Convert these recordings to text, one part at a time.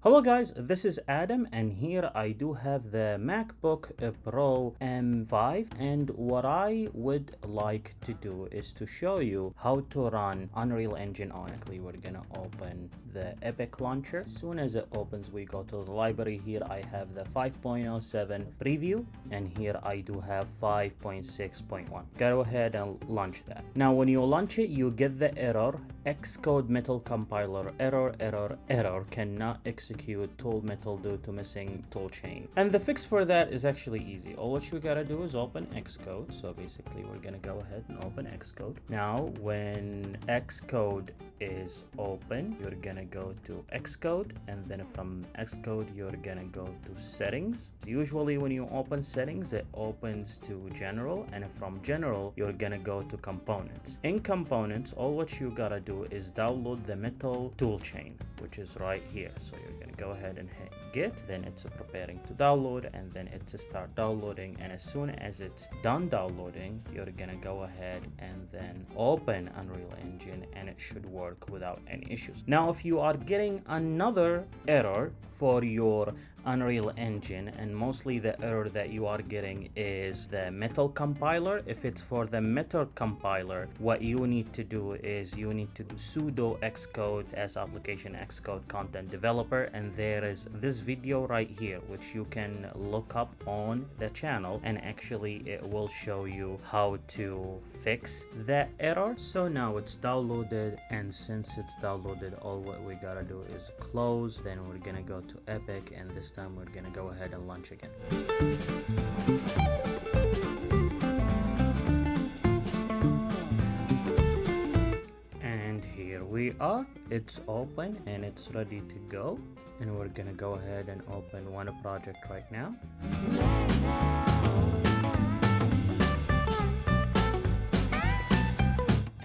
Hello guys, this is Adam and here I do have the MacBook Pro M5, and what I would like to do is to show you how to run Unreal Engine on it. We're gonna open the Epic launcher. As soon as it opens, we go to the library. Here I have the 5.07 preview and here I do have 5.6.1. Go ahead and launch that. Now when you launch it, you get the error Xcode Metal compiler error cannot execute tool metal due to missing toolchain. And the fix for that is actually easy. All what you gotta do is open Xcode. So basically we're gonna go ahead and open Xcode. Now when Xcode is open, you're gonna go to Xcode, and then from Xcode you're gonna go to settings. So usually when you open settings, it opens to general, and from general you're gonna go to components. In components, all what you gotta do is download the Metal Toolchain, which is right here. So you're gonna go ahead and hit get, then it's preparing to download, and then it's start downloading. And as soon as it's done downloading, you're gonna go ahead and then open Unreal Engine, and it should work without any issues. Now if you are getting another error for your Unreal Engine, and mostly the error that you are getting is the Metal compiler, if it's for the Metal compiler, what you need to do is you need to do sudo xcode as application xcode content developer, and there is this video right here which you can look up on the channel, and actually it will show you how to fix that error. So now it's downloaded, and since it's downloaded, all what we gotta do is close, then we're gonna go to Epic, and this time we're gonna go ahead and launch again. And here we are, it's open and it's ready to go, and we're gonna go ahead and open one project right now.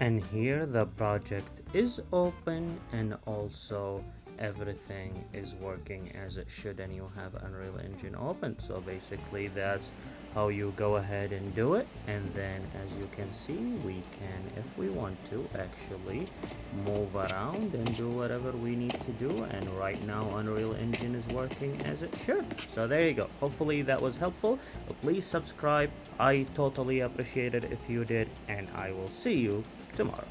And here the project is open, and also everything is working as it should, and you have Unreal Engine open. So basically that's how you go ahead and do it. And then as you can see, we can, if we want to, actually move around and do whatever we need to do, and right now Unreal Engine is working as it should. So there you go. Hopefully that was helpful. Please subscribe, I totally appreciate it if you did, and I will see you tomorrow.